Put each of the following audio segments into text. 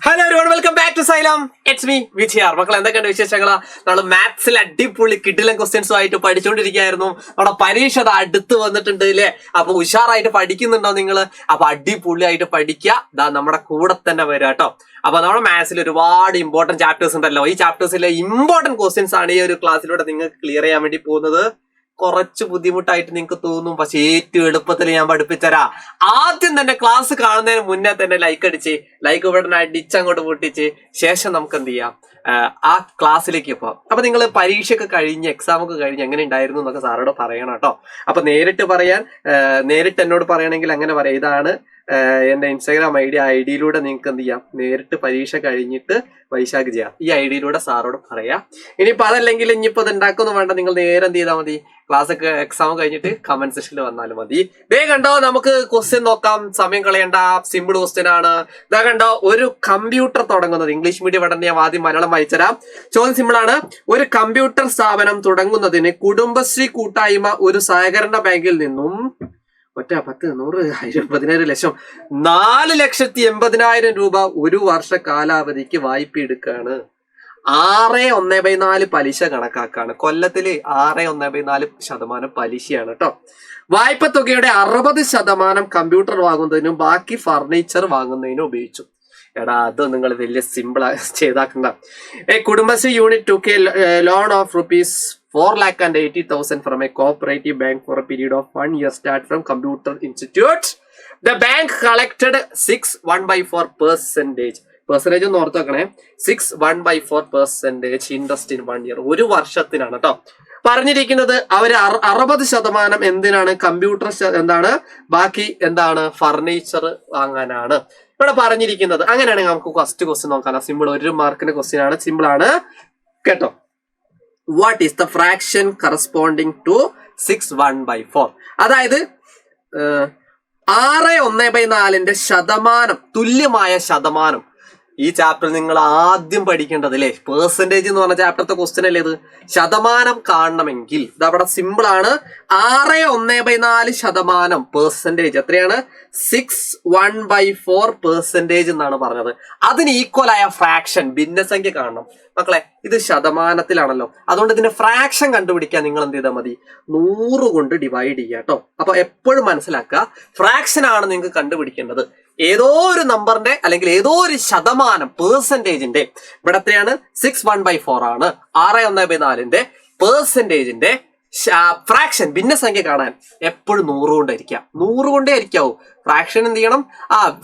Hello everyone, welcome back to Xylem. It's me VGR. മക്കൾ എന്തൊക്കെയുണ്ട് വിശേഷങ്ങളാ? നമ്മൾ മാത്സിൽ അടിപൊളി കിടിലൻ ക്വസ്റ്റ്യൻസും ആയിട്ട് പഠിച്ചുകൊണ്ടിരിക്കുകയായിരുന്നു. നമ്മുടെ പരീക്ഷ അടുത്ത് വന്നിട്ടുണ്ട് അല്ലേ? അപ്പൊ ഉഷാറായിട്ട് പഠിക്കുന്നുണ്ടോ നിങ്ങള്? അപ്പൊ അടിപൊളിയായിട്ട് പഠിക്കുക. നമ്മുടെ കൂടെ തന്നെ വരിക കേട്ടോ. അപ്പൊ നമ്മുടെ മാത്സിൽ ഒരുപാട് ഇമ്പോർട്ടന്റ് ചാപ്റ്റേഴ്സ് ഉണ്ടല്ലോ. ഈ ചാപ്റ്റേഴ്സിലെ ഇമ്പോർട്ടന്റ് ക്വസ്റ്റ്യൻസ് ആണ് ഈ ഒരു ക്ലാസ്സിലൂടെ നിങ്ങൾക്ക് ക്ലിയർ ചെയ്യാൻ വേണ്ടി പോകുന്നത്. കുറച്ച് ബുദ്ധിമുട്ടായിട്ട് നിങ്ങൾക്ക് തോന്നും, പക്ഷെ ഏറ്റവും എളുപ്പത്തിൽ ഞാൻ പഠിപ്പിച്ചരാം. ആദ്യം തന്നെ ക്ലാസ് കാണുന്നതിന് മുന്നേ തന്നെ ലൈക്ക് ബട്ടൺ അടിച്ചങ്ങോട്ട് പൊട്ടിച്ച് ശേഷം നമുക്ക് എന്ത് ചെയ്യാം, ആ ക്ലാസ്സിലേക്ക് പോകാം. അപ്പൊ നിങ്ങൾ പരീക്ഷയൊക്കെ കഴിഞ്ഞ് എക്സാം ഒക്കെ കഴിഞ്ഞ് എങ്ങനെ ഉണ്ടായിരുന്നു എന്നൊക്കെ സാറോട് പറയണം കേട്ടോ. അപ്പൊ നേരിട്ട് എന്നോട് പറയണമെങ്കിൽ അങ്ങനെ പറയാം. ഇതാണ് എന്റെ ഇൻസ്റ്റാഗ്രാം ഐഡിയിലൂടെ നിങ്ങൾക്ക് എന്ത് ചെയ്യാം, നേരിട്ട് പരീക്ഷ കഴിഞ്ഞിട്ട് വൈശാഖ് ചെയ്യാം. ഈ ഐഡിയിലൂടെ സാറോട് പറയാം. ഇനിയിപ്പോ അതല്ലെങ്കിൽ ഇനിയിപ്പോ ഇത് ഉണ്ടാക്കൊന്നും വേണ്ട, നിങ്ങൾ നേരെ എന്ത് ചെയ്താൽ മതി, ക്ലാസ് ഒക്കെ എക്സാം കഴിഞ്ഞിട്ട് കമന്റ് സെക്ഷനിൽ വന്നാലും മതി. ദേ കണ്ടോ, നമുക്ക് ക്വസ്റ്റ്യൻ നോക്കാം, സമയം കളയണ്ട. സിമ്പിൾ ക്വസ്റ്റ്യൻ ആണ്. ഇതാ കണ്ടോ, ഒരു കമ്പ്യൂട്ടർ തുടങ്ങുന്നത്, ഇംഗ്ലീഷ് മീഡിയം പഠനം ഞാൻ ആദ്യം മലയാളം വായിച്ചുതരാം. ചോദ്യം സിമ്പിൾ ആണ്. ഒരു കമ്പ്യൂട്ടർ സ്ഥാപനം തുടങ്ങുന്നതിന് കുടുംബശ്രീ കൂട്ടായ്മ ഒരു സഹകരണ ബാങ്കിൽ നിന്നും 10, 100, 1000, 10,000 ലക്ഷം 4,80,000 രൂപ ഒരു വർഷ കാലാവധിക്ക് വായ്പ എടുക്കാണ്. 6.1/4 പലിശ കണക്കാക്കാണ്. കൊല്ലത്തില് 6.1/4% പലിശയാണ് കേട്ടോ. വായ്പ തുകയുടെ 60% കമ്പ്യൂട്ടർ വാങ്ങുന്നതിനും ബാക്കി ഫർണിച്ചർ വാങ്ങുന്നതിനും ഉപയോഗിച്ചു. എടാ, അത് നിങ്ങൾ വലിയ സിമ്പിൾ ചെയ്താക്കണ്ട. Kudumbashree unit took a loan of rupees 4,80,000 from a cooperative bank for a period of 1 year. Start from Computer Institute. The bank collected 6.1/4% percentage ഒന്ന് ഓർത്ത് വെക്കണേ. 6.1/4% ഇൻട്രസ്റ്റ് ഇൻ 1 year. ഒരു വർഷത്തിനാണ് കേട്ടോ പറഞ്ഞിരിക്കുന്നത്. അവര് 60% എന്തിനാണ്, കമ്പ്യൂട്ടർ എന്താണ്, ബാക്കി എന്താണ്, ഫർണിച്ചർ വാങ്ങാനാണ് ഇവിടെ പറഞ്ഞിരിക്കുന്നത്. അങ്ങനെയാണെങ്കിൽ നമുക്ക് ഫസ്റ്റ് ക്വസ്റ്റ്യൻ നോക്കാം. സിമ്പിൾ, 1 മാർക്കിന്റെ ക്വസ്റ്റ്യൻ ആണ്, സിമ്പിൾ ആണ് കേട്ടോ. What is the fraction corresponding to 6.1/4? അതായത് 6.1/4 ശതമാനം, തുല്യമായ ശതമാനം. ഈ ചാപ്റ്റർ നിങ്ങൾ ആദ്യം പഠിക്കേണ്ടത് അല്ലേ, പെർസെന്റേജ് എന്ന് പറഞ്ഞ ചാപ്റ്ററത്തെ ക്വസ്റ്റ്യൻ അല്ലേ ഇത്. ശതമാനം കാണണമെങ്കിൽ ഇതവിടെ സിമ്പിൾ ആണ്. 6.1/4 പെർസെന്റേജ് എത്രയാണ്? 6.1/4% എന്നാണ് പറഞ്ഞത്. അതിന് ഈക്വൽ ആയ ഫ്രാക്ഷൻ, ഭിന്നസംഖ്യ കാണണം മക്കളെ. ഇത് ശതമാനത്തിലാണല്ലോ, അതുകൊണ്ട് ഇതിന്റെ ഫ്രാക്ഷൻ കണ്ടുപിടിക്കാൻ നിങ്ങൾ എന്ത് ചെയ്താൽ മതി, 100 കൊണ്ട് ഡിവൈഡ് ചെയ്യുക കേട്ടോ. അപ്പൊ എപ്പോഴും മനസ്സിലാക്കുക, ഫ്രാക്ഷൻ ആണ് നിങ്ങൾക്ക് കണ്ടുപിടിക്കേണ്ടത്. ഏതോ ഒരു നമ്പറിന്റെ അല്ലെങ്കിൽ ഏതോ ഒരു ശതമാനം, പെർസെന്റേജിന്റെ, ഇവിടെ എത്രയാണ്, 6.1/4 ആണ്. 6.1/4 പെർസെന്റേജിന്റെ ഫ്രാക്ഷൻ, ഭിന്നസംഖ്യ കാണാൻ എപ്പോഴും 100 കൊണ്ടായിരിക്കാം. 100 കൊണ്ടേ ആയിരിക്കാവൂ. ഫ്രാക്ഷൻ എന്ത് ചെയ്യണം,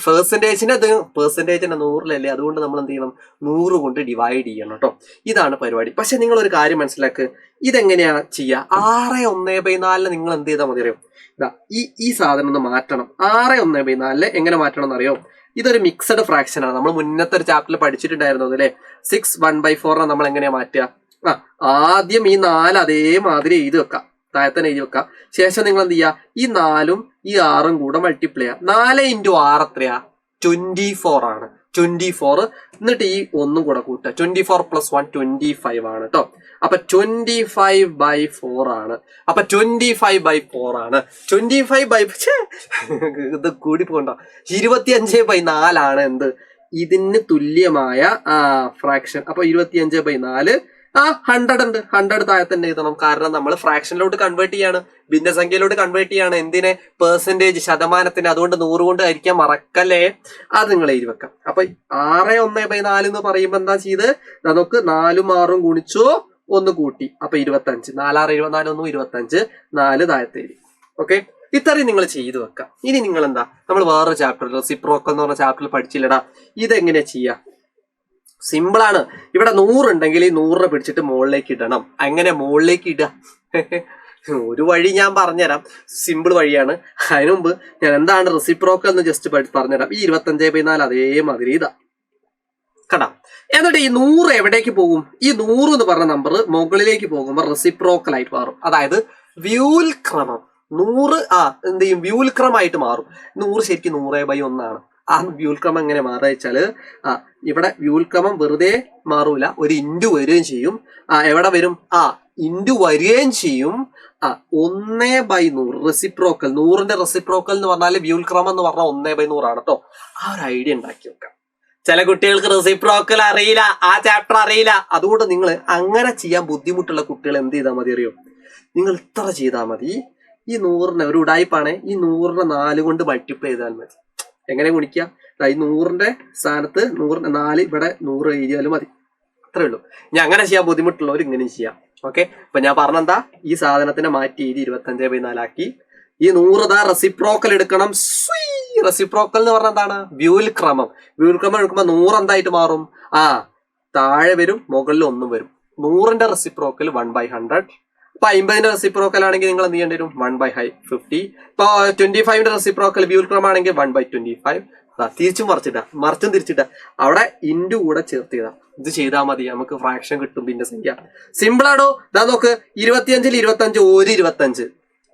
പെർസെന്റേജിന്റെ 100-ലല്ലേ, അതുകൊണ്ട് നമ്മൾ എന്ത് ചെയ്യണം, 100 കൊണ്ട് ഡിവൈഡ് ചെയ്യണം കേട്ടോ. ഇതാണ് പരിപാടി. പക്ഷെ നിങ്ങൾ ഒരു കാര്യം മനസ്സിലാക്കുക, ഇതെങ്ങനെയാ ചെയ്യുക. 6.1/4 നിങ്ങൾ എന്ത് ചെയ്താൽ മതി അറിയോ, ഈ സാധനം ഒന്ന് മാറ്റണം. 6.1/4 എങ്ങനെ മാറ്റണം എന്നറിയോ? ഇതൊരു മിക്സഡ് ഫ്രാക്ഷൻ ആണ്. നമ്മൾ മുന്നത്തെ ഒരു ചാപ്റ്ററിൽ പഠിച്ചിട്ടുണ്ടായിരുന്നു അല്ലേ. 6.1/4 നമ്മൾ എങ്ങനെയാ മാറ്റുക? ആദ്യം ഈ 4 അതേമാതിരി എഴുതി വെക്കാം, താഴത്തന്നെ എഴുതി വെക്കാം. ശേഷം നിങ്ങൾ എന്ത് ചെയ്യുക, ഈ 4ഉം ഈ 6ഉം കൂടെ മൾട്ടിപ്ലൈ ചെയ്യുക. 4 × 6 എത്രയാ? 24 ആണ്. 24. എന്നിട്ട് ഈ 1 കൂടെ കൂട്ടുക. 24 + 1 25 ആണ് കേട്ടോ. അപ്പൊ 25/4 ആണ്. അപ്പൊ 25/4 ആണ്. 25 ഇത് കൂടി പോകണ്ട, 25/4 ആണ് എന്ത്, ഇതിന് തുല്യമായ ഫ്രാക്ഷൻ. അപ്പൊ 25/4 100 ഉണ്ട്. 100 താഴെ തന്നെ എഴുതണം, കാരണം നമ്മൾ ഫ്രാക്ഷനിലോട്ട് കൺവേർട്ട് ചെയ്യാണ്, ഭിന്നസംഖ്യയിലോട്ട് കൺവേർട്ട് ചെയ്യാണ്. എന്തിനെ? പെർസെന്റേജ്, ശതമാനത്തിന്. അതുകൊണ്ട് 100 കൊണ്ട് ഹരിക്കാൻ മറക്കല്ലേ. അത് നിങ്ങൾ എഴുതി വെക്കാം. അപ്പൊ 6.1/4 എന്ന് പറയുമ്പോ എന്താ ചെയ്ത്, നമുക്ക് 4ഉം 6ഉം ഗുണിച്ചു 1 കൂട്ടി, അപ്പൊ 25. 4 6 24, 1 25, 4 താഴത്തെ എഴുതി. ഓക്കെ, ഇത്രയും നിങ്ങൾ ചെയ്തു വെക്കാം. ഇനി നിങ്ങൾ എന്താ, നമ്മൾ വേറൊരു ചാപ്റ്റർ, റെസിപ്രോക്കൽ എന്ന് പറഞ്ഞ ചാപ്റ്ററിൽ പഠിച്ചില്ലടാ. ഇതെങ്ങനെയാ ചെയ്യാ? സിമ്പിൾ ആണ്. ഇവിടെ 100 ഉണ്ടെങ്കിൽ ഈ 100 പിടിച്ചിട്ട് മുകളിലേക്ക് ഇടണം. അങ്ങനെ മുകളിലേക്ക് ഇടുക. ഒരു വഴി ഞാൻ പറഞ്ഞുതരാം, സിമ്പിൾ വഴിയാണ്. അതിനു മുമ്പ് ഞാൻ എന്താണ് റെസിപ്രോക്കൽ എന്ന് ജസ്റ്റ് പറഞ്ഞുതരാം. ഈ 25/4 അതേമാതിരി ഇതാ കടാ. എന്നിട്ട് ഈ 100 എവിടേക്ക് പോകും? ഈ 100 എന്ന് പറഞ്ഞ നമ്പർ മുകളിലേക്ക് പോകുമ്പോൾ റെസിപ്രോക്കൽ ആയിട്ട് മാറും. അതായത് വ്യൂൽക്രമം. 100 എന്ത് ചെയ്യും, വ്യൂൽക്രമമായിട്ട് മാറും. 100 ശരിക്കും 100/1 ആണ്. ആ വ്യൂൽക്രമം എങ്ങനെ മാറുക വെച്ചാല്, ഇവിടെ വ്യൂൽക്രമം വെറുതെ മാറൂല, ഒരു ഇൻറ്റു വരികയും ചെയ്യും. എവിടെ വരും? ഇൻറ്റു വരികയും ചെയ്യും. 1/100 റെസിപ്രോക്കൽ. 100ന്റെ റെസിപ്രോക്കൽ എന്ന് പറഞ്ഞാൽ വ്യൂൽക്രമം എന്ന് പറഞ്ഞാൽ 1/100 ആണ് കേട്ടോ. ആ ഒരു ഐഡിയ ഉണ്ടാക്കി വെക്കാം. ചില കുട്ടികൾക്ക് റെസിപ്രോക്കൽ അറിയില്ല, ആ ചാപ്റ്റർ അറിയില്ല. അതുകൊണ്ട് നിങ്ങൾ അങ്ങനെ ചെയ്യാൻ ബുദ്ധിമുട്ടുള്ള കുട്ടികൾ എന്ത് ചെയ്താൽ മതി അറിയോ? നിങ്ങൾ ഇത്ര ചെയ്താൽ മതി. ഈ 100നെ ഒരു ഉടായ്പാണ്, ഈ 100നെ 4 കൊണ്ട് മൾട്ടിപ്ലൈ ചെയ്താൽ മതി. എങ്ങനെ ഗുണിക്കുക? ഈ 100ന്റെ സ്ഥാനത്ത് 4 ഇവിടെ 100 എഴുതിയാലും മതി. അത്രേ ഉള്ളൂ. ഇനി അങ്ങനെ ചെയ്യാൻ ബുദ്ധിമുട്ടുള്ളവർ ഇങ്ങനെ ചെയ്യാം. ഓക്കെ, ഇപ്പൊ ഞാൻ പറഞ്ഞെന്താ, ഈ സാധനത്തിനെ മാറ്റി എഴുതി 25/4 ആക്കി. ഈ 100 റെസിപ്രോക്കൽ എടുക്കണം. റെസിപ്രോക്കൽ എന്ന് പറഞ്ഞാൽ എന്താണ്? വ്യൂൽക്രമം. വ്യൂൽക്രമം എടുക്കുമ്പോൾ 100 എന്തായിട്ട് മാറും? താഴെ വരും, മുകളിൽ 1 വരും. 100ന്റെ റെസിപ്രോക്കൽ 1/100. ഇപ്പൊ 50ന്റെ റെസിപ്രോക്കൽ ആണെങ്കിൽ നിങ്ങൾ എന്ത് ചെയ്യേണ്ടി വരും? 1/50. ഇപ്പൊ 25ന്റെ റെസിപ്രോക്കൽ വ്യൂൽക്രമം ആണെങ്കിൽ 1/25. മറിച്ചും തിരിച്ചിട്ട അവിടെ ഇൻഡു കൂടെ ചേർത്ത് ചെയ്താ ഇത് ചെയ്താൽ മതി. നമുക്ക് ഫ്രാക്ഷൻ കിട്ടും. പിന്നെ സംഖ്യ സിമ്പിൾ ആണോ? ഇതാ നോക്ക്, 25ൽ 25 ഒരു 25.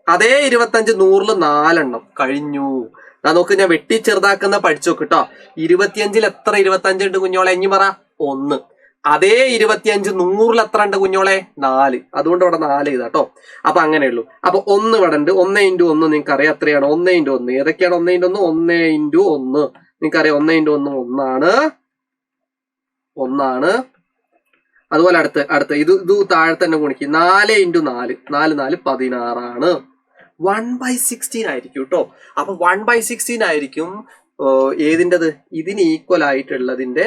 അതേ 25 100ൽ 4 എണ്ണം കഴിഞ്ഞു. ഇതാ നോക്ക്, ഞാൻ വെട്ടി ചെറുതാക്കുന്ന പഠിച്ചു നോക്ക് കേട്ടോ. 25ൽ എത്ര 25 ഉണ്ട് കുഞ്ഞോളെ? ഇനി പറ 1. അതേ 25 100ൽ എത്ര ഉണ്ട് കുഞ്ഞോളെ? 4. അതുകൊണ്ട് ഇവിടെ 4 ചെയ്താട്ടോ. അപ്പൊ അങ്ങനെയുള്ളൂ. അപ്പൊ 1 ഇവിടെ ഉണ്ട്. 1 × 1 നിങ്ങൾക്ക് അറിയാം എത്രയാണ്? 1 × 1 ഏതൊക്കെയാണ്? 1 × 1 1 × 1 നിങ്ങൾക്ക് അറിയാം. 1 × 1 1 ആണ്. അതുപോലെ അടുത്ത് ഇത് താഴെ തന്നെ ഗുണിക്കും. 4 × 4 4 4 16 1/16 ആയിരിക്കും കേട്ടോ. അപ്പൊ 1/16 ആയിരിക്കും ഏതിൻ്റെത്? ഇതിന് ഈക്വൽ ആയിട്ടുള്ളതിന്റെ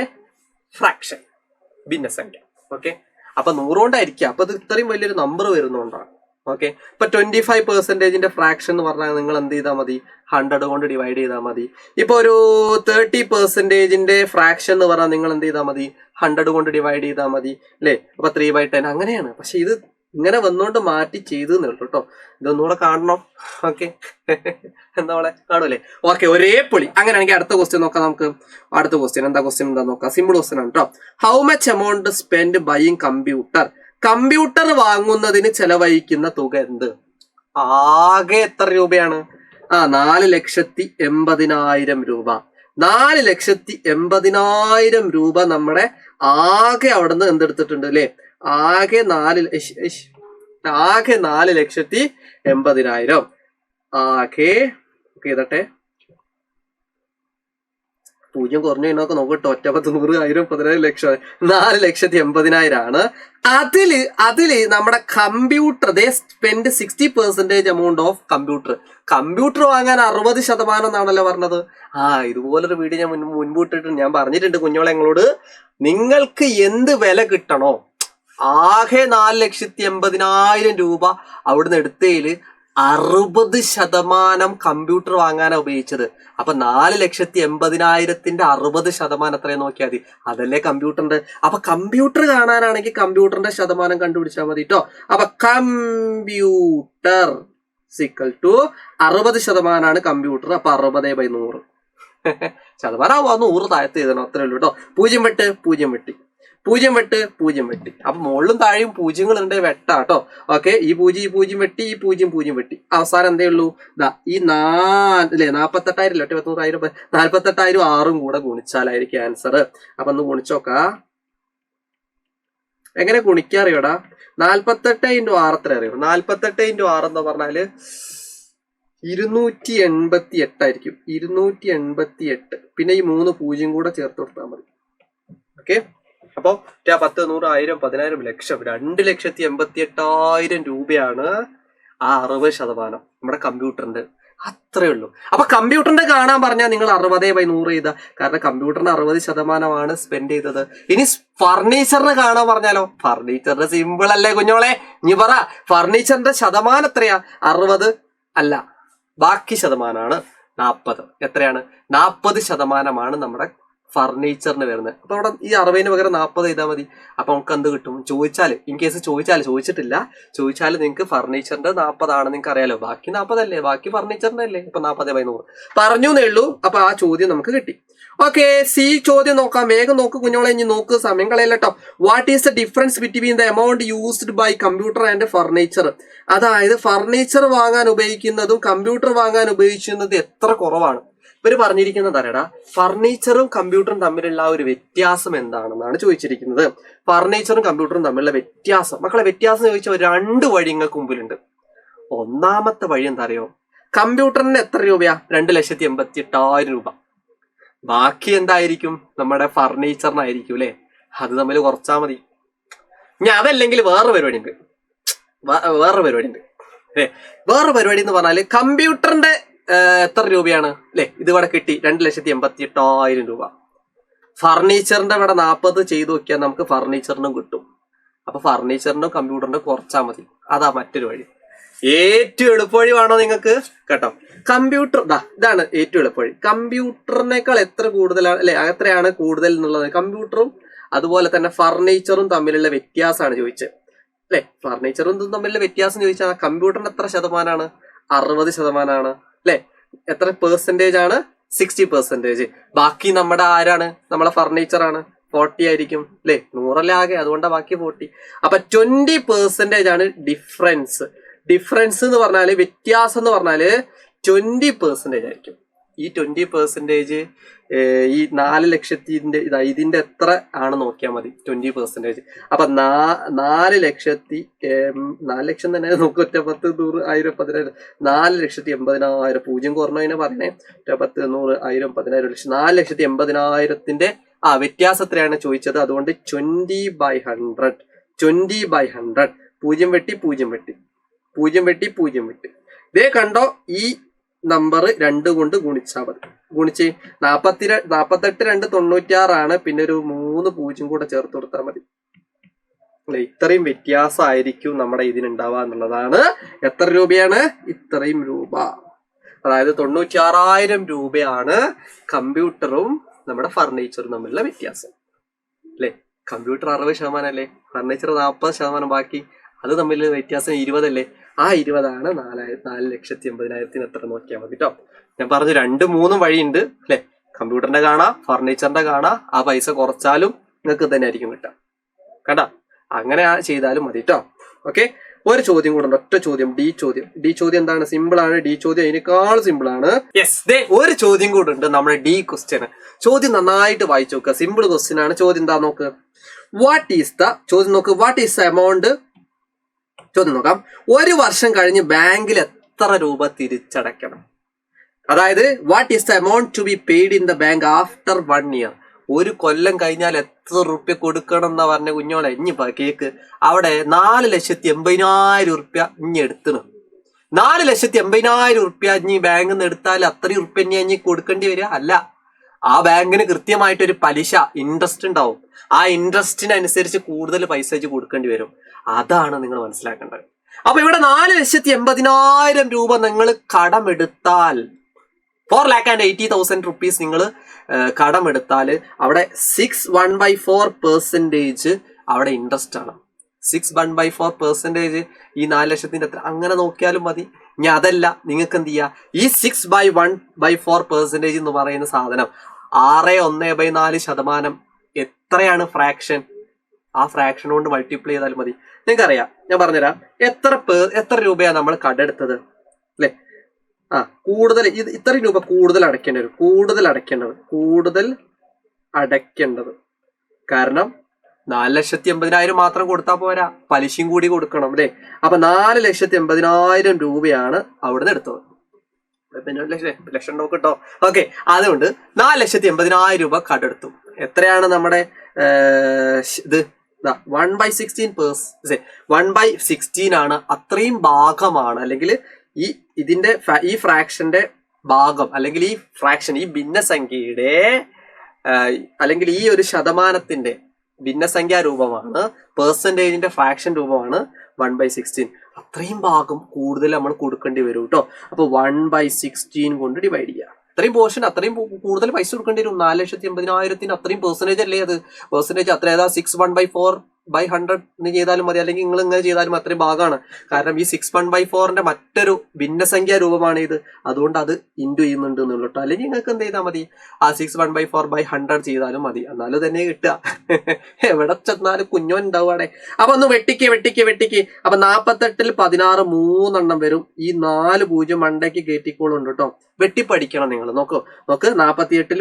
ഫ്രാക്ഷൻ, ഭിന്നസംഖ്യ. ഓക്കെ, അപ്പൊ 100 കൊണ്ടായിരിക്കും. അപ്പൊ ഇത് ഇത്രയും വലിയൊരു നമ്പർ വരുന്നോണ്ടാണ്. ഓക്കെ, ഇപ്പൊ 25% ഫ്രാക്ഷൻ എന്ന് പറഞ്ഞാൽ നിങ്ങൾ എന്ത് ചെയ്താൽ മതി? 100 കൊണ്ട് ഡിവൈഡ് ചെയ്താൽ മതി. ഇപ്പൊ ഒരു 30% ഫ്രാക്ഷൻ എന്ന് പറഞ്ഞാൽ നിങ്ങൾ എന്ത് ചെയ്താൽ മതി? 100 കൊണ്ട് ഡിവൈഡ് ചെയ്താൽ മതി അല്ലേ? അപ്പൊ 3/10 അങ്ങനെയാണ്. പക്ഷെ ഇത് ഇങ്ങനെ വന്നോണ്ട് മാറ്റി ചെയ്തു കേട്ടോ. ഇതൊന്നുകൂടെ കാണണം. ഓക്കെ, എന്താ കാണൂലേ? ഓക്കെ, ഒരേ പൊളി. അങ്ങനെയാണെങ്കിൽ അടുത്ത ക്വസ്റ്റ്യൻ നോക്കാം നമുക്ക്. അടുത്ത ക്വസ്റ്റ്യൻ എന്താ നോക്കാം. സിമ്പിൾ ക്വസ്റ്റ്യൻ ആണ് കേട്ടോ. How much amount spend buying computer? Computer വാങ്ങുന്നതിന് ചെലവഴിക്കുന്ന തുക എന്ത്? ആകെ എത്ര രൂപയാണ്? 4,80,000 രൂപ. 4,80,000 രൂപ നമ്മുടെ ആകെ അവിടുന്ന് എന്തെടുത്തിട്ടുണ്ട് അല്ലെ? ആകെ 4,80,000. ആകെ ചെയ്തട്ടെ, 0 കുറഞ്ഞു കഴിഞ്ഞൊക്കെ നോക്കട്ടോ. 1 10 100 1000 10,000 ലക്ഷം 4,80,000 ആണ്. അതില് നമ്മുടെ computer spend 60% amount of computer വാങ്ങാൻ 60% എന്നാണല്ലോ പറഞ്ഞത്. ഇതുപോലൊരു വീഡിയോ ഞാൻ മുൻകൂട്ടിട്ട് ഞാൻ പറഞ്ഞിട്ടുണ്ട് കുഞ്ഞോളെങ്ങളോട്. നിങ്ങൾക്ക് എന്ത് വില കിട്ടണോ ആകെ 4,80,000 രൂപ അവിടുന്ന് എടുത്തതിൽ 60% കമ്പ്യൂട്ടർ വാങ്ങാനാണ് ഉപയോഗിച്ചത്. അപ്പൊ 4,80,000ന്റെ 60% എത്രയും നോക്കിയാൽ മതി. അതല്ലേ കമ്പ്യൂട്ടറിന്റെ. അപ്പൊ കമ്പ്യൂട്ടർ കാണാനാണെങ്കിൽ കമ്പ്യൂട്ടറിന്റെ ശതമാനം കണ്ടുപിടിച്ചാൽ മതി കേട്ടോ. അപ്പൊ കമ്പ്യൂട്ടർ = 60% കമ്പ്യൂട്ടർ. അപ്പൊ 60/100 ശതമാനം 100 താഴത്ത് എഴുതണം. അത്രേ ഉള്ളൂ കേട്ടോ. 0 വെട്ട് 0 വെട്ടി 0 വെട്ട് 0 വെട്ടി. അപ്പൊ മുകളിലും താഴെയും 0 വെട്ടാട്ടോ. ഓക്കെ, ഈ 0 വെട്ടി, ഈ 0 വെട്ടി. അവസാനം എന്തേ ഉള്ളൂ? ഈ 48,000 അല്ലേ? 48,000 6ഉം കൂടെ ഗുണിച്ചാലായിരിക്കും ആൻസർ. അപ്പൊ ഒന്ന് ഗുണിച്ചോക്കാ. എങ്ങനെ ഗുണിക്കാറിയോടാ? 48 × 6 എത്ര അറിയോ? 48 × 6 എന്ന് പറഞ്ഞാല് 288 ആയിരിക്കും. 288. പിന്നെ ഈ 3 0 കൂടെ ചേർത്ത് കൊടുത്താൽ മതി. ഓക്കെ, അപ്പൊ 10 100 1000 10,000 ലക്ഷം 2,80,000 രൂപയാണ് ആ 60% നമ്മുടെ കമ്പ്യൂട്ടറിന്റെ. അത്രേ ഉള്ളൂ. അപ്പൊ കമ്പ്യൂട്ടറിന്റെ കാണാൻ പറഞ്ഞാൽ നിങ്ങൾ 60/100 ചെയ്ത. കാരണം കമ്പ്യൂട്ടറിന് 60% സ്പെൻഡ് ചെയ്തത്. ഇനി ഫർണിച്ചറിന് കാണാൻ പറഞ്ഞാലോ? ഫർണിച്ചറിന്റെ സിമ്പിൾ അല്ലേ കുഞ്ഞോളെ? ഇനി പറ, ഫർണിച്ചറിന്റെ ശതമാനം എത്രയാ? 60 അല്ല, ബാക്കി ശതമാനമാണ് 40. എത്രയാണ്? 40% നമ്മുടെ ഫർണിച്ചറിന് വരുന്നത്. അപ്പൊ അവിടെ ഈ 60ന് പകരം 40 ചെയ്താൽ മതി. അപ്പൊ നമുക്ക് എന്ത് കിട്ടും? ചോദിച്ചാല്, ഇൻ കേസ് ചോദിച്ചാല് നിങ്ങൾക്ക് ഫർണിച്ചറിന്റെ 40 നിങ്ങൾക്ക് അറിയാലോ. ബാക്കി 40 അല്ലേ? ബാക്കി ഫർണിച്ചറിന്റെ അല്ലേ? അപ്പൊ 40/100 പറഞ്ഞു എന്നേ ഉള്ളൂ. അപ്പൊ ആ ചോദ്യം നമുക്ക് കിട്ടി. ഓക്കെ, സി ചോദ്യം നോക്കാം. വേഗം നോക്ക് കുഞ്ഞോളെ, ഇനി നോക്ക്, സമയം കളയല്ല കേട്ടോ. What is the difference between the amount used by computer and furniture? അതായത് ഫർണിച്ചർ വാങ്ങാൻ ഉപയോഗിക്കുന്നതും കമ്പ്യൂട്ടർ വാങ്ങാൻ ഉപയോഗിക്കുന്നതും എത്ര കുറവാണ്? ഇവര് പറഞ്ഞിരിക്കുന്നത് അറിയടാ, ഫർണിച്ചറും കമ്പ്യൂട്ടറും തമ്മിലുള്ള ഒരു വ്യത്യാസം എന്താണെന്നാണ് ചോദിച്ചിരിക്കുന്നത്. ഫർണിച്ചറും കമ്പ്യൂട്ടറും തമ്മിലുള്ള വ്യത്യാസം, മക്കളെ വ്യത്യാസം ചോദിച്ചാൽ 2 വഴി നിങ്ങൾക്ക് മുമ്പിലുണ്ട്. ഒന്നാമത്തെ വഴി എന്താ അറിയോ? കമ്പ്യൂട്ടറിന് എത്ര രൂപയാ? 2,80,000 രൂപ. ബാക്കി എന്തായിരിക്കും? നമ്മുടെ ഫർണിച്ചറിനായിരിക്കും അല്ലെ. അത് തമ്മിൽ കുറച്ചാൽ മതി. ഇനി അതല്ലെങ്കിൽ വേറൊരു പരിപാടി ഉണ്ട്. വേറെ പരിപാടി എന്ന് പറഞ്ഞാല് കമ്പ്യൂട്ടറിന്റെ എത്ര രൂപയാണ് അല്ലെ? ഇത് ഇവിടെ കിട്ടി 2,88,000 രൂപ. ഫർണിച്ചറിന്റെ ഇവിടെ 40 ചെയ്ത് നോക്കിയാൽ നമുക്ക് ഫർണിച്ചറിനും കിട്ടും. അപ്പൊ ഫർണിച്ചറിനും കമ്പ്യൂട്ടറിനും കുറച്ചാൽ മതി. അതാ മറ്റൊരു വഴി. ഏറ്റവും എളുപ്പവഴി വേണോ നിങ്ങൾക്ക്? കേട്ടോ, കമ്പ്യൂട്ടർ ഇതാണ് ഏറ്റവും എളുപ്പവഴി. കമ്പ്യൂട്ടറിനേക്കാൾ എത്ര കൂടുതലാണ് അല്ലെ, എത്രയാണ് കൂടുതൽ എന്നുള്ളത് കമ്പ്യൂട്ടറും അതുപോലെ തന്നെ ഫർണിച്ചറും തമ്മിലുള്ള വ്യത്യാസമാണ് ചോദിച്ചത് അല്ലെ. ഫർണിച്ചറും തമ്മിലുള്ള വ്യത്യാസം ചോദിച്ചാൽ കമ്പ്യൂട്ടറിന് എത്ര ശതമാനമാണ്? 60% അല്ലെ. എത്ര പെർസെന്റേജ് ആണ്? 60%. ബാക്കി നമ്മുടെ ആരാണ്? നമ്മളെ ഫർണിച്ചറാണ്. 40 ആയിരിക്കും അല്ലെ. 100 ആകെ, അതുകൊണ്ടാണ് ബാക്കി 40. അപ്പൊ 20% ആണ് ഡിഫറൻസ്. ഡിഫറൻസ് എന്ന് പറഞ്ഞാല്, വ്യത്യാസം എന്ന് പറഞ്ഞാല് 20% ആയിരിക്കും. ഈ 20% ഈ 4 ലക്ഷത്തിന്റെ ഇതിന്റെ എത്ര ആണ് നോക്കിയാൽ മതി. 20%. അപ്പൊ 4 ലക്ഷത്തി 4 ലക്ഷം തന്നെ നോക്കും. 10, 100, 1000, 10,000, 4,80,000. 0 കുറഞ്ഞതിനെ പറഞ്ഞേ. 10, 100, 1000, 10,000 ലക്ഷം. 4,80,000ത്തിന്റെ വ്യത്യാസം എത്രയാണ് ചോദിച്ചത്. അതുകൊണ്ട് 20/100. 20/100. 0 വെട്ടി 0 വെട്ടി 0 വെട്ടി 0 വെട്ടി. ഇതേ കണ്ടോ, ഈ നമ്പർ 2 കൊണ്ട് ഗുണിച്ചാൽ മതി. ഗുണിച്ച് 48, 2, 96 പിന്നെ ഒരു 3 0 കൂടെ ചേർത്ത് കൊടുത്താൽ മതി അല്ലെ. ഇത്രയും വ്യത്യാസമായിരിക്കും നമ്മുടെ ഇതിനുണ്ടാവുക എന്നുള്ളതാണ്. എത്ര രൂപയാണ്? ഇത്രയും രൂപ. അതായത് 96,000 രൂപയാണ് കമ്പ്യൂട്ടറും നമ്മുടെ ഫർണിച്ചറും തമ്മിലുള്ള വ്യത്യാസം അല്ലെ. കമ്പ്യൂട്ടർ 60% അല്ലേ, ഫർണിച്ചർ 40%. ബാക്കി അത് തമ്മിൽ വ്യത്യാസം 20 അല്ലേ. ആ 20 4,80,000 എത്ര നോക്കിയാൽ മതി കേട്ടോ. ഞാൻ പറഞ്ഞു 2-3 വഴിയുണ്ട് അല്ലെ. കമ്പ്യൂട്ടറിന്റെ കാണാ, ഫർണിച്ചറിന്റെ കാണാ. ആ പൈസ കുറച്ചാലും നിങ്ങൾക്ക് തന്നെ ആയിരിക്കും കിട്ടാം. കേട്ടാ, അങ്ങനെ ചെയ്താലും മതി കേട്ടോ. ഓക്കെ, ഒരു ചോദ്യം കൂടെ ഉണ്ട്. ഒറ്റ ചോദ്യം, ഡി ചോദ്യം. ഡി ചോദ്യം എന്താണ്? സിമ്പിൾ ആണ്. ഡി ചോദ്യം അതിനേക്കാൾ സിമ്പിൾ ആണ്. യെസ്, ഒരു ചോദ്യം കൂടെ ഉണ്ട്, നമ്മുടെ ഡി ക്വസ്റ്റ്യൻ. ചോദ്യം നന്നായിട്ട് വായിച്ചു നോക്കുക. സിമ്പിൾ ക്വസ്റ്റ്യൻ ആണ്. ചോദ്യം എന്താ നോക്ക്. വാട്ട് ഈസ് ദ ചോദ്യം നോക്ക്. What is the amount? ചോദ്യം നോക്കാം. 1 വർഷം കഴിഞ്ഞ് ബാങ്കിൽ എത്ര രൂപ തിരിച്ചടയ്ക്കണം? അതായത് what is the amount to be paid in the bank after 1 year? 1 കൊല്ലം കഴിഞ്ഞാൽ എത്ര റുപ്യ കൊടുക്കണം എന്നാ പറഞ്ഞ കുഞ്ഞോളെ. ഇനി കേക്ക്, അവിടെ 4,80,000 റുപ്യ ഇനി എടുത്തണ്. 4,80,000 റുപ്യ ഇനി ബാങ്കിൽ നിന്ന് എടുത്താൽ അത്രയും റുപ്യ ഇനി കൊടുക്കേണ്ടി വരിക അല്ല. ആ ബാങ്കിന് കൃത്യമായിട്ടൊരു പലിശ, ഇൻട്രസ്റ്റ് ഉണ്ടാവും. ആ ഇൻട്രസ്റ്റിനനുസരിച്ച് കൂടുതൽ പൈസ കൊടുക്കേണ്ടി വരും. അതാണ് നിങ്ങൾ മനസ്സിലാക്കേണ്ടത്. അപ്പൊ ഇവിടെ 4,80,000 രൂപ നിങ്ങൾ കടമെടുത്താൽ, 4,80,000 rupees നിങ്ങൾ കടമെടുത്താൽ അവിടെ 6/1/4% അവിടെ ഇൻട്രസ്റ്റ് ആണ്. 6/1/4% ഈ 4 ലക്ഷത്തിന്റെ എത്ര അങ്ങനെ നോക്കിയാലും മതി. ഇനി അതല്ല, നിങ്ങൾക്ക് എന്ത് ചെയ്യാം, ഈ 6/1/4% എന്ന് പറയുന്ന സാധനം 6.1/4% എത്രയാണ് ഫ്രാക്ഷൻ, ആ ഫ്രാക്ഷൻ കൊണ്ട് മൾട്ടിപ്ലൈ ചെയ്താൽ മതി. നിങ്ങൾക്കറിയാം, ഞാൻ പറഞ്ഞുതരാം. എത്ര രൂപയാണ് നമ്മൾ കടെടുത്തത് അല്ലെ. കൂടുതൽ ഇത്രയും രൂപ കൂടുതൽ അടയ്ക്കേണ്ടി വരും. കൂടുതൽ അടയ്ക്കേണ്ടത് കാരണം 4,80,000 മാത്രം കൊടുത്താൽ പോരാ, പലിശയും കൂടി കൊടുക്കണം അല്ലെ. അപ്പൊ 4,80,000 രൂപയാണ് അവിടുന്ന് എടുത്തത്. ലക്ഷം നോക്കട്ടോ. ഓക്കെ, അതുകൊണ്ട് 4,80,000 രൂപ കടെടുത്തു. എത്രയാണ് നമ്മുടെ ഇത്? 1/16%, 1/16 ആണ്. അത്രയും ഭാഗമാണ്, അല്ലെങ്കിൽ ഈ ഫ്രാക്ഷന്റെ ഭാഗം, അല്ലെങ്കിൽ ഈ ഫ്രാക്ഷൻ, ഈ ഭിന്നസംഖ്യയുടെ അല്ലെങ്കിൽ ഈ ഒരു ശതമാനത്തിന്റെ ഭിന്നസംഖ്യാ രൂപമാണ്, പെർസെന്റേജിന്റെ ഫ്രാക്ഷൻ രൂപമാണ് 1/16. അത്രയും ഭാഗം കൂടുതൽ നമ്മൾ കൊടുക്കേണ്ടി വരും കേട്ടോ. അപ്പൊ 1/16 കൊണ്ട് ഡിവൈഡ് ചെയ്യുക. അത്രയും പോർഷൻ, അത്രയും കൂടുതൽ പൈസ കൊടുക്കേണ്ടി വരും. 4,80,000 അത്രയും പെർസെന്റേജ് അല്ലേ അത്. പെർസെന്റേജ് അത്ര ഏതാ? 6/1/4/100 ചെയ്താലും മതി, അല്ലെങ്കിൽ നിങ്ങൾ ഇങ്ങനെ ചെയ്താലും അത്രയും ഭാഗമാണ്. കാരണം ഈ 6/1/4 മറ്റൊരു ഭിന്നസംഖ്യാ രൂപമാണ് ഇത്. അതുകൊണ്ട് അത് ഇൻറ്റു ചെയ്യുന്നുണ്ട് എന്നുള്ളൂ. അല്ലെങ്കിൽ നിങ്ങൾക്ക് എന്ത് ചെയ്താൽ മതി, ആ 6/1/4/100 ചെയ്താലും മതി. എന്നാലും തന്നെ കിട്ടുക. എവിടെ ചെന്നാലും കുഞ്ഞോൻ ഉണ്ടാവുകയാണെ. അപ്പൊ ഒന്ന് വെട്ടിക്ക്. അപ്പൊ 48-ൽ 16 3 വരും. ഈ 4 0 മണ്ടയ്ക്ക് കയറ്റിക്കോളുണ്ട് കേട്ടോ. വെട്ടിപ്പടിക്കണം നിങ്ങൾ. നോക്ക് 48-ൽ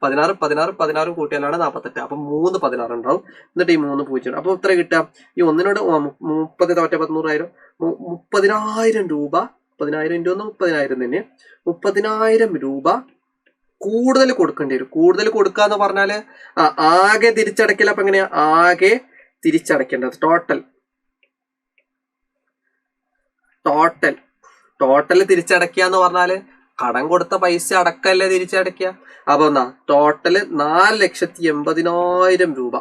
16 കൂട്ടിയാലാണ് 48. അപ്പൊ 3 16 ഉണ്ടാവും. എന്നിട്ട് ഈ 3 0. അപ്പൊ എത്ര കിട്ടാം? ഈ ഒന്നിനോട് 30 തോറ്റ 100,000, 30,000 രൂപ. 10,000 × 1 30,000 തന്നെ. 30,000 രൂപ കൂടുതൽ കൊടുക്കേണ്ടി വരും. കൂടുതൽ കൊടുക്കുക എന്ന് പറഞ്ഞാല് ആകെ തിരിച്ചടക്കില്ല. അപ്പൊ എങ്ങനെയാ ആകെ തിരിച്ചടക്കേണ്ടത്? ടോട്ടൽ തിരിച്ചടക്കുക എന്ന് പറഞ്ഞാല് കടം കൊടുത്ത പൈസ അടക്കല്ലേ തിരിച്ചടക്കുക. അപ്പൊ എന്നാ ടോട്ടല് 4,80,000 രൂപ.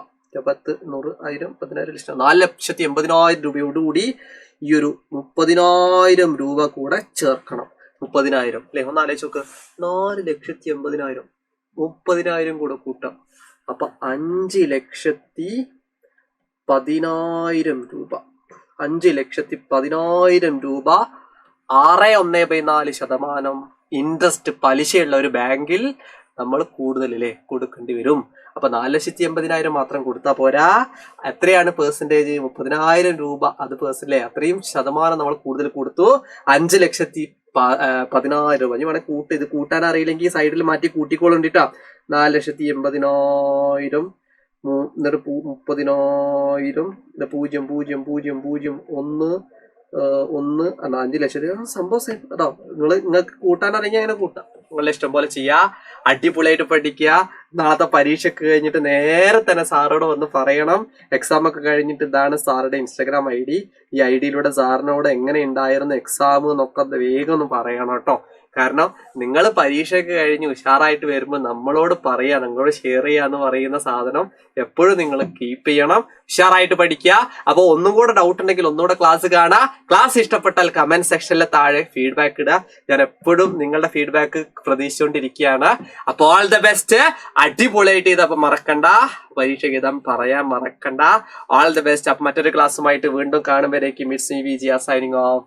10, 100, 1000, 10,000 ലക്ഷം 4,80,000 രൂപയോടുകൂടി ഈ ഒരു 30,000 രൂപ കൂടെ ചേർക്കണം. 30,000 അല്ലെ? ഒന്ന് ആലോചിച്ച് നോക്ക്. 4,80,000 30,000 കൂടെ കൂട്ടാം. അപ്പൊ 5,10,000 രൂപ. 5,10,000 രൂപ 6.14% ഇൻട്രസ്റ്റ് പലിശയുള്ള ഒരു ബാങ്കിൽ നമ്മൾ കൂടുതൽ കൊടുക്കേണ്ടി വരും. അപ്പൊ 4,80,000 മാത്രം കൊടുത്താൽ പോരാ. എത്രയാണ് പെർസെന്റേജ്? 30,000 രൂപ. അത് പെർസെന്റ് അത്രയും ശതമാനം നമ്മൾ കൂടുതൽ കൊടുത്തു. 5,10,000 രൂപ. ഇനി വേണേൽ ഇത് കൂട്ടാൻ അറിയില്ലെങ്കിൽ സൈഡിൽ മാറ്റി കൂട്ടിക്കോളുണ്ടിട്ടാ. 4,80,000 എന്നിട്ട് 30,000 0.0001 എന്നാ 5 ലക്ഷം. സംഭവം കേട്ടോ. നിങ്ങൾക്ക് കൂട്ടാൻ അറിയെങ്കിൽ അങ്ങനെ കൂട്ടാം. നിങ്ങളുടെ ഇഷ്ടം പോലെ ചെയ്യാ. അടിപൊളിയായിട്ട് പഠിക്കുക. നാളത്തെ പരീക്ഷയ്ക്ക് കഴിഞ്ഞിട്ട് നേരെ തന്നെ സാറോട് വന്ന് പറയണം. എക്സാം ഒക്കെ കഴിഞ്ഞിട്ട് ഇതാണ് സാറുടെ ഇൻസ്റ്റാഗ്രാം ID. ഈ IDയിലൂടെ സാറിനോട് എങ്ങനെ ഉണ്ടായിരുന്നു എക്സാം എന്നൊക്കെ വേഗം ഒന്ന് പറയണം കേട്ടോ. കാരണം നിങ്ങൾ പരീക്ഷയൊക്കെ കഴിഞ്ഞ് ഉഷാറായിട്ട് വരുമ്പോൾ നമ്മളോട് പറയാ, നിങ്ങളോട് ഷെയർ ചെയ്യാന്ന് പറയുന്ന സാധനം എപ്പോഴും നിങ്ങൾ കീപ്പ് ചെയ്യണം. ഉഷാറായിട്ട് പഠിക്കുക. അപ്പൊ ഒന്നും കൂടെ ഡൗട്ട് ഉണ്ടെങ്കിൽ ഒന്നുകൂടെ ക്ലാസ് കാണാ. ക്ലാസ് ഇഷ്ടപ്പെട്ടാൽ കമന്റ് സെക്ഷനിലെ താഴെ ഫീഡ്ബാക്ക് ഇടുക. ഞാൻ എപ്പോഴും നിങ്ങളുടെ ഫീഡ്ബാക്ക് പ്രതീക്ഷിച്ചുകൊണ്ടിരിക്കുകയാണ്. അപ്പൊ ഓൾ ദ ബെസ്റ്റ്. അടിപൊളിയായിട്ട് ചെയ്തപ്പോ മറക്കണ്ട. പരീക്ഷ എഴുതാൻ പറയാൻ മറക്കണ്ട. All the best. അപ്പൊ മറ്റൊരു ക്ലാസ്സുമായിട്ട് വീണ്ടും കാണുമ്പോഴേക്കും ഇറ്റ്സ് മീ വിജിയ സൈനിങ് ഓഫ്.